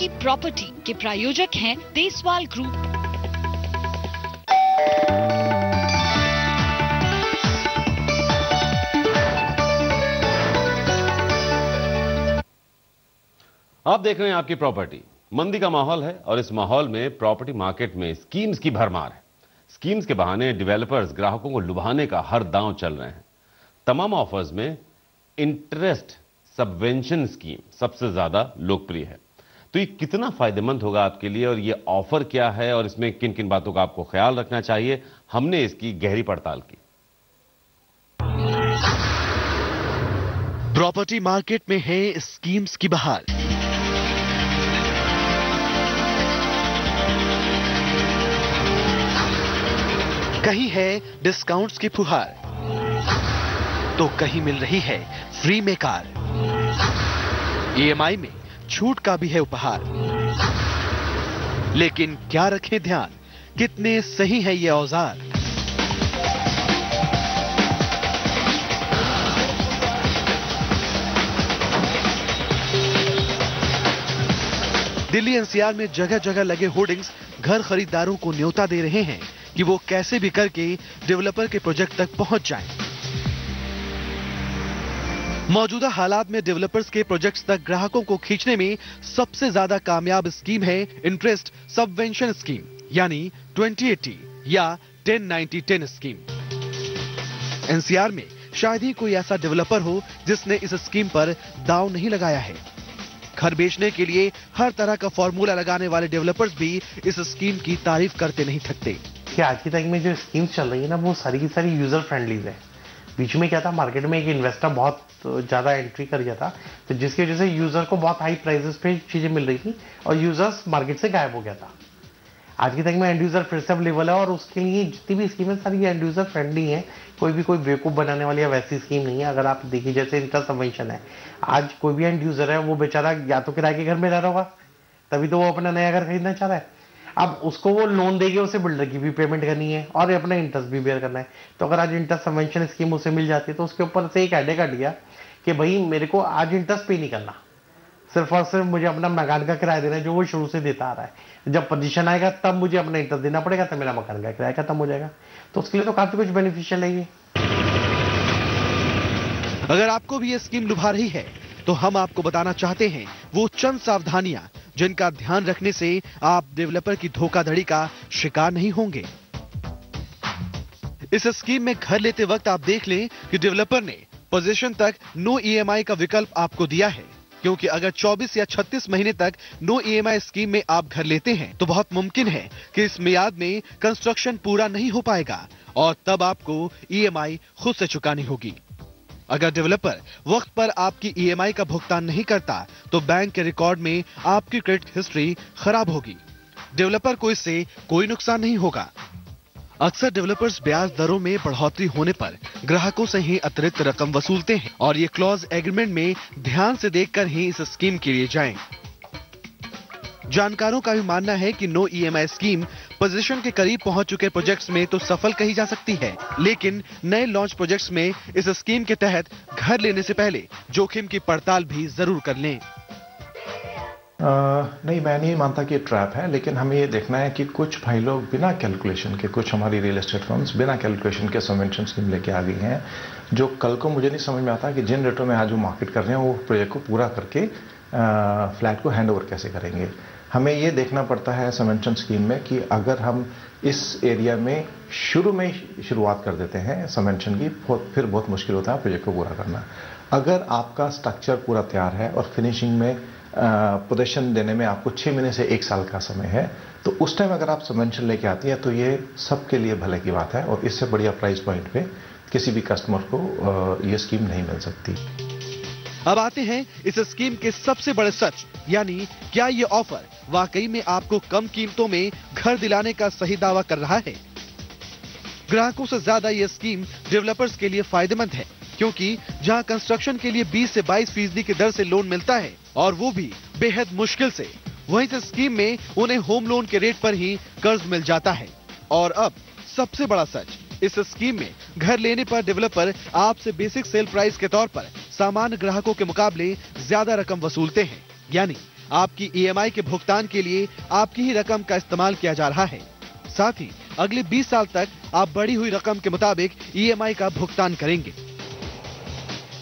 आपकी प्रॉपर्टी के प्रायोजक हैं देसवाल ग्रुप। आप देख रहे हैं आपकी प्रॉपर्टी। मंदी का माहौल है और इस माहौल में प्रॉपर्टी मार्केट में स्कीम्स की भरमार है। स्कीम्स के बहाने डेवलपर्स ग्राहकों को लुभाने का हर दांव चल रहे हैं। तमाम ऑफर्स में इंटरेस्ट सबवेंशन स्कीम सबसे ज्यादा लोकप्रिय है। तो ये कितना फायदेमंद होगा आपके लिए और ये ऑफर क्या है और इसमें किन किन बातों का आपको ख्याल रखना चाहिए, हमने इसकी गहरी पड़ताल की। प्रॉपर्टी मार्केट में है स्कीम्स की बहार। कहीं है डिस्काउंट्स की फुहार, तो कहीं मिल रही है फ्री में कार। ईएमआई में छूट का भी है उपहार। लेकिन क्या रखें ध्यान, कितने सही है ये औजार। दिल्ली एनसीआर में जगह जगह लगे होर्डिंग्स घर खरीदारों को न्योता दे रहे हैं कि वो कैसे भी करके डेवलपर के प्रोजेक्ट तक पहुंच जाएं। मौजूदा हालात में डेवलपर्स के प्रोजेक्ट्स तक ग्राहकों को खींचने में सबसे ज्यादा कामयाब स्कीम है इंटरेस्ट सबवेंशन स्कीम, यानी 2080 या 1090-10 स्कीम। एनसीआर में शायद ही कोई ऐसा डेवलपर हो जिसने इस स्कीम पर दांव नहीं लगाया है। घर बेचने के लिए हर तरह का फॉर्मूला लगाने वाले डेवलपर्स भी इस स्कीम की तारीफ करते नहीं थकते। कि आज की तारीख में जो स्कीम्स चल रही है ना, वो सारी की सारी यूजर फ्रेंडली है। बीच में क्या था, मार्केट में एक इन्वेस्टर बहुत ज्यादा एंट्री कर गया था, तो जिसकी वजह से यूजर को बहुत हाई प्राइसेस पे चीजें मिल रही थी और यूजर्स मार्केट से गायब हो गया था। आज की तारीख में एंड यूजर फिर से अवेलेबल है और उसके लिए जितनी भी स्कीम है सारी एंड यूजर फ्रेंडली है। कोई बेवकूफ बनाने वाली या वैसी स्कीम नहीं है। अगर आप देखिए जैसे इंटरेस्ट सबवेंशन है, आज कोई भी एंड यूजर है वो बेचारा या तो किराए के घर में रह रहा होगा, तभी तो वो अपना नया घर खरीदना चाह रहा है। अब उसको वो लोन देके उसे बिल्डर की भी पेमेंट करनी है और अपना इंटरेस्ट भी बेयर करना है। तो अगर आज इंटरेस्ट सबवेंशन स्कीम उसे मिल जाती है तो उसके ऊपर से एक हेडेक हट गया कि भाई मेरे को आज इंटरेस्ट पे नहीं करना, सिर्फ और सिर्फ मुझे अपना मकान का किराया देना है जो वो शुरू से देता आ रहा है। जब पोजीशन आएगा तब मुझे अपना इंटरेस्ट देना पड़ेगा, तो मेरा मकान का किराया खत्म हो जाएगा। तो उसके लिए तो काफी कुछ बेनिफिशियल है ये। अगर आपको भी ये स्कीम लुभा रही है तो हम आपको बताना चाहते हैं वो चंद सावधानियां जिनका ध्यान रखने से आप डेवलपर की धोखाधड़ी का शिकार नहीं होंगे। इस स्कीम में घर लेते वक्त आप देख लें कि डेवलपर ने पोजीशन तक नो ईएमआई का विकल्प आपको दिया है, क्योंकि अगर 24 या 36 महीने तक नो ईएमआई स्कीम में आप घर लेते हैं तो बहुत मुमकिन है कि इस मियाद में कंस्ट्रक्शन पूरा नहीं हो पाएगा और तब आपको ईएमआई खुद से चुकानी होगी। अगर डेवलपर वक्त पर आपकी ईएमआई का भुगतान नहीं करता तो बैंक के रिकॉर्ड में आपकी क्रेडिट हिस्ट्री खराब होगी। डेवलपर को इससे कोई नुकसान नहीं होगा। अक्सर डेवलपर्स ब्याज दरों में बढ़ोतरी होने पर ग्राहकों से ही अतिरिक्त रकम वसूलते हैं और ये क्लॉज एग्रीमेंट में ध्यान से देखकर ही इस स्कीम के लिए जाएं। जानकारों का भी मानना है कि नो ईएमआई स्कीम पोजीशन के करीब पहुंच चुके प्रोजेक्ट्स में तो सफल कही जा सकती है, लेकिन नए लॉन्च प्रोजेक्ट्स में इस स्कीम के तहत घर लेने से पहले जोखिम की पड़ताल भी जरूर कर लें। नहीं, मैं नहीं मानता कि ट्रैप है, लेकिन हमें ये देखना है कि कुछ भाई लोग बिना कैलकुलेशन के, कुछ हमारी रियल एस्टेट फर्म्स बिना कैलकुलेशन के सबवेंशन स्कीम लेके आ गई हैं, जो कल को मुझे नहीं समझ में आता कि जिन रेटों में आज वो मार्केट कर रहे हैं वो प्रोजेक्ट को पूरा करके फ्लैट को हैंड ओवर कैसे करेंगे। हमें ये देखना पड़ता है सबवेंशन स्कीम में कि अगर हम इस एरिया में शुरुआत कर देते हैं सबवेंशन की, फिर बहुत मुश्किल होता है प्रोजेक्ट को पूरा करना। अगर आपका स्ट्रक्चर पूरा तैयार है और फिनिशिंग में पोजीशन देने में आपको 6 महीने से 1 साल का समय है, तो उस टाइम अगर आप सबवेंशन लेके आती है तो ये सबके लिए भले की बात है और इससे बढ़िया प्राइस पॉइंट पे किसी भी कस्टमर को ये स्कीम नहीं मिल सकती। अब आते हैं इस स्कीम के सबसे बड़े सच, यानी क्या ये ऑफर वाकई में आपको कम कीमतों में घर दिलाने का सही दावा कर रहा है। ग्राहकों से ज्यादा ये स्कीम डेवलपर्स के लिए फायदेमंद है, क्योंकि जहां कंस्ट्रक्शन के लिए 20 से 22% की दर से लोन मिलता है और वो भी बेहद मुश्किल से, वहीं इस स्कीम में उन्हें होम लोन के रेट पर ही कर्ज मिल जाता है। और अब सबसे बड़ा सच, इस स्कीम में घर लेने पर डेवलपर आपसे बेसिक सेल प्राइस के तौर पर सामान्य ग्राहकों के मुकाबले ज्यादा रकम वसूलते हैं, यानी आपकी ईएमआई के भुगतान के लिए आपकी ही रकम का इस्तेमाल किया जा रहा है। साथ ही अगले 20 साल तक आप बढ़ी हुई रकम के मुताबिक ईएमआई का भुगतान करेंगे।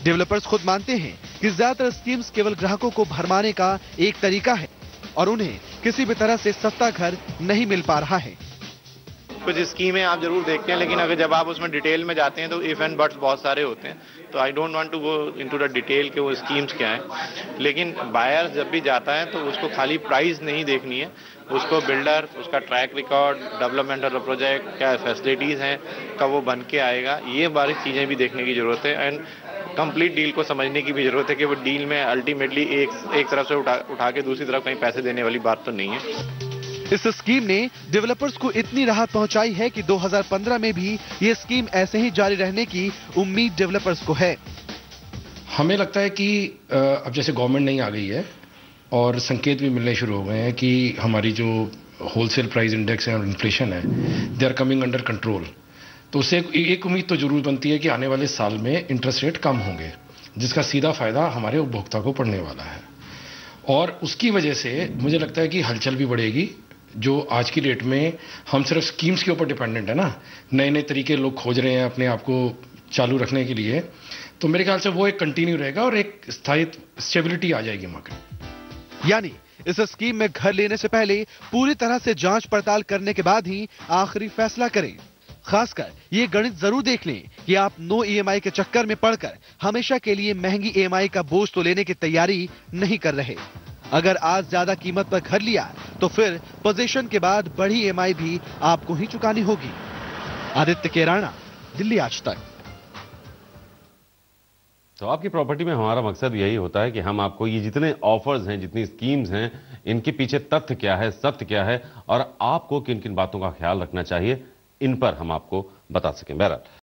डेवलपर्स खुद मानते हैं कि ज्यादातर स्कीम्स केवल ग्राहकों को भरमाने का एक तरीका है और उन्हें किसी भी तरह से सस्ता घर नहीं मिल पा रहा है। कुछ स्कीमें आप जरूर देखते हैं, लेकिन अगर जब आप उसमें डिटेल में जाते हैं तो इफ एंड बट्स बहुत सारे होते हैं। तो I don't want to go into the detail कि वो स्कीम्स क्या हैं, लेकिन बायर जब भी जाता है तो उसको खाली प्राइस नहीं देखनी है, उसको बिल्डर, उसका track record, development of the project, क्या फैसिलिटीज हैं, कब वो बन के आएगा, ये बारी चीजें भी देखने की जरूरत है। एंड कंप्लीट डील को समझने की भी जरूरत है कि वो डील में अल्टीमेटली एक तरफ से उठा के दूसरी तरफ कहीं पैसे देने वाली बात तो नहीं है। इस स्कीम ने डेवलपर्स को इतनी राहत पहुंचाई है कि 2015 में भी ये स्कीम ऐसे ही जारी रहने की उम्मीद डेवलपर्स को है। हमें लगता है कि अब जैसे गवर्नमेंट नहीं आ गई है और संकेत भी मिलने शुरू हो गए हैं कि हमारी जो होलसेल प्राइस इंडेक्स है और इन्फ्लेशन है, they are coming under control. तो उससे एक उम्मीद तो जरूर बनती है कि आने वाले साल में इंटरेस्ट रेट कम होंगे, जिसका सीधा फायदा हमारे उपभोक्ता को पड़ने वाला है। और उसकी वजह से मुझे लगता है कि हलचल भी बढ़ेगी। जो आज की डेट में हम सिर्फ स्कीम्स के ऊपर डिपेंडेंट है ना, नए नए तरीके लोग खोज रहे हैं अपने आप को चालू रखने के लिए, तो मेरे ख्याल से वो एक कंटिन्यू रहेगा और एक स्थायी स्टेबिलिटी आ जाएगी मार्केट। यानी इस स्कीम में घर लेने से पहले पूरी तरह से जांच पड़ताल करने के बाद ही आखिरी फैसला करें। खासकर ये गणित जरूर देख लें कि आप नो ईएमआई के चक्कर में पड़कर हमेशा के लिए महंगी ईएमआई का बोझ तो लेने की तैयारी नहीं कर रहे। अगर आज ज्यादा कीमत पर घर लिया तो फिर पोजीशन के बाद बड़ी ईएमआई भी आपको ही चुकानी होगी। आदित्य केराना, दिल्ली आज तक। तो आपकी प्रॉपर्टी में हमारा मकसद यही होता है कि हम आपको ये जितने ऑफर्स हैं, जितनी स्कीम्स हैं, इनके पीछे तथ्य क्या है, सत्य क्या है और आपको किन किन बातों का ख्याल रखना चाहिए, इन पर हम आपको बता सकें। बहरहाल